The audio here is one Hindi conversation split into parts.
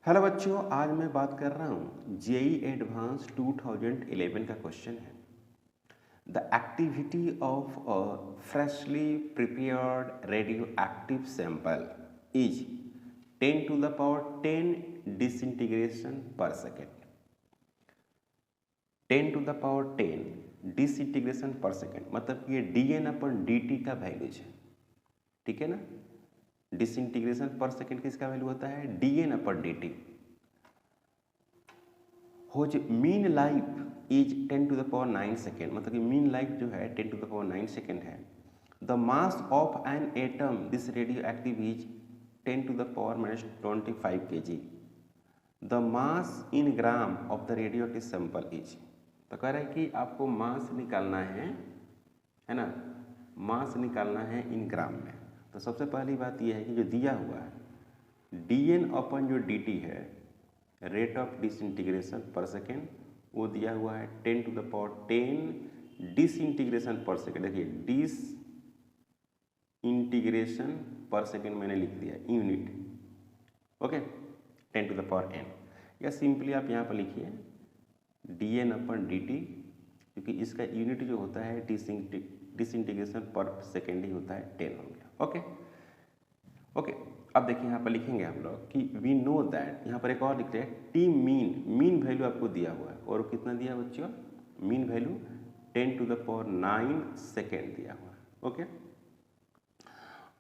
हेलो बच्चों, आज मैं बात कर रहा हूँ जेई एडवांस 2011 का क्वेश्चन है। The activity of a freshly prepared radio active sample is 10 to the power 10 disintegration पर second. 10 to the power 10 disintegration पर सेकेंड मतलब कि ये dN/dt का वैल्यूज है। ठीक है ना। डिसइंटीग्रेशन पर सेकेंड किसका वैल्यू होता है? dN/dt। Whose mean life is 10 to the power 9 second मतलब कि मीन लाइफ जो है 10 to the power 9 सेकेंड है। The mass of an atom this radio active is 10 to the power -25 kg। The mass in gram of the radio active sample is. तो कह रहा है कि आपको मास निकालना है ना, मास निकालना है इन ग्राम में। तो सबसे पहली बात यह है कि जो दिया हुआ है dN/dt है, रेट ऑफ डिसइंटीग्रेशन पर सेकेंड, वो दिया हुआ है 10 to the power 10 डिसइंटीग्रेशन पर सेकेंड। देखिए डिस इंटीग्रेशन पर सेकेंड मैंने लिख दिया unit. Okay, 10 to the power n, या सिंपली आप यहाँ पर लिखिए dN/dt, क्योंकि इसका यूनिट जो होता है डिसइंटीग्रेशन पर सेकेंड ही होता है, 10 हो गया। ओके ओके, अब देखिए यहाँ पर लिखेंगे हम लोग कि वी नो दैट, यहाँ पर एक और लिखते हैं टी मीन। मीन वैल्यू आपको दिया हुआ है, और कितना दिया है बच्चों? Mean value 10 to the power 9 second दिया हुआ है। ओके,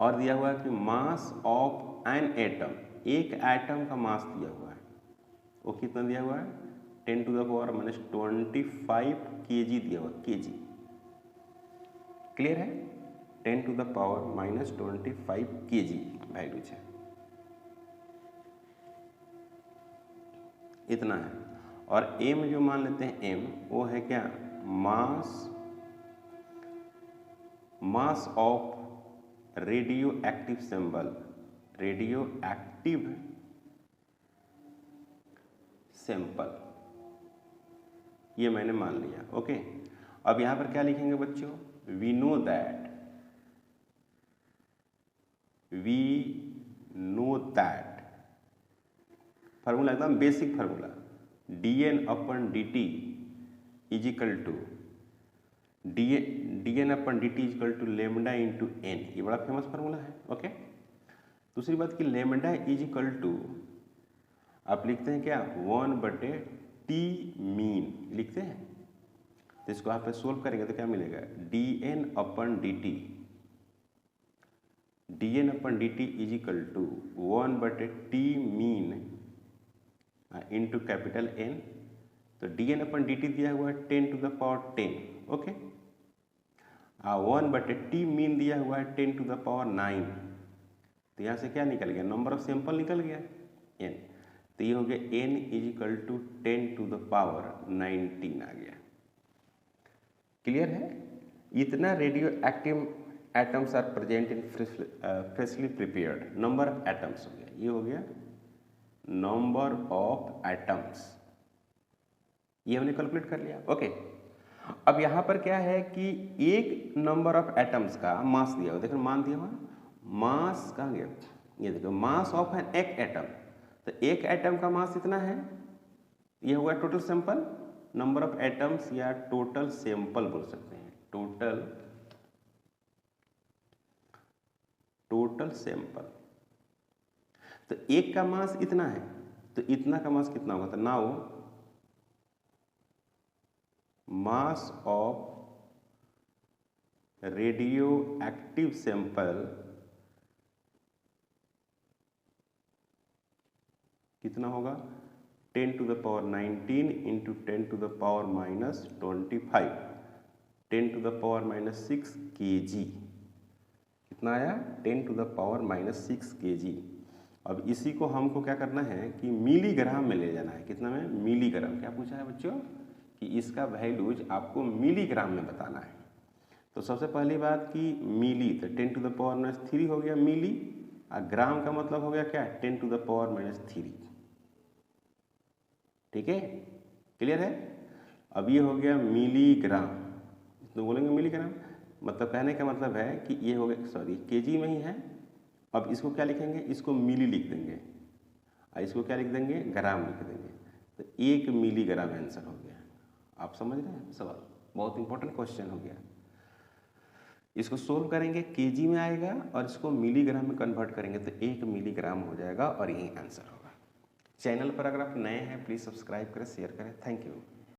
और दिया हुआ है कि मास ऑफ एन एटम, एक एटम का मास दिया हुआ है, वो कितना दिया हुआ है? 10 to the power -25 kg दिया हुआ, kg। क्लियर है? 10 to the power -25 kg values है, इतना है। और m जो मान लेते हैं m, वो है क्या? Mass of radio active sample, radio active sample, ये मैंने मान लिया। ओके, अब यहां पर क्या लिखेंगे बच्चों? वी नो दैट, फार्मूला एकदम basic formula, dN/dt is equal to dN/dt is equal to lambda into n। ये बड़ा फेमस फार्मूला है। ओके, दूसरी बात कि लेमडा इज इक्वल टू आप लिखते हैं क्या? 1/T मीन लिखते हैं। तो इसको आप सोल्व करेंगे तो क्या मिलेगा? dN/dt is equal to 1/T mean into capital N। तो dN/dt दिया हुआ है 10 to the power 10। Okay, 1/T mean दिया हुआ है 10 to the power 9। तो यहाँ से क्या निकल गया? नंबर ऑफ सैंपल निकल गया, n। तो ये हो गया n is equal to 10 to the power 19 आ गया। क्लियर है? इतना radioactive atoms are present in freshly prepared. Number of atoms हो गया, ये हो गया नंबर ऑफ एटम्स, ये हमने कैलकुलेट कर लिया। ओके, अब यहां पर क्या है कि एक नंबर ऑफ एटम्स का मास दिया हुआ, देखो मान दिया हुआ, मास कहाँ गया? ये देखो मास ऑफ एन एक एटम। तो एक एटम का मास इतना है, ये हुआ total sample, number of atoms या टोटल सैंपल बोल सकते हैं, टोटल सैंपल। तो एक का मास इतना है, तो इतना का मास कितना होगा? तो now mass of radio active sample कितना होगा? 10 to the power 19 into 10 to the power -25, 10 to the power -6 kg। कितना आया? 10 to the power -6 kg। अब इसी को हमको क्या करना है कि मिलीग्राम में ले जाना है। कितना में? मिलीग्राम। क्या पूछा है बच्चों? कि इसका वैल्यूज आपको मिलीग्राम में बताना है। तो सबसे पहली बात कि मिली, तो 10 to the power -3 हो गया मिली, और ग्राम का मतलब हो गया क्या? 10 to the power -3। ठीक है, क्लियर है? अब ये हो गया मिलीग्राम, तो बोलेंगे मिलीग्राम, मतलब कहने का मतलब है कि ये हो गया, सॉरी केजी में ही है। अब इसको क्या लिखेंगे? इसको मिली लिख देंगे। इसको क्या लिख देंगे, ग्राम लिख देंगे, तो 1 मिलीग्राम आंसर हो गया। आप समझ रहे हैं सवाल, बहुत इंपॉर्टेंट क्वेश्चन हो गया। इसको सोल्व करेंगे केजी में आएगा और इसको मिलीग्राम में कन्वर्ट करेंगे तो 1 मिलीग्राम हो जाएगा और यही आंसर होगा। चैनल पर अगर आप नए हैं प्लीज़ सब्सक्राइब करें, शेयर करें। Thank you.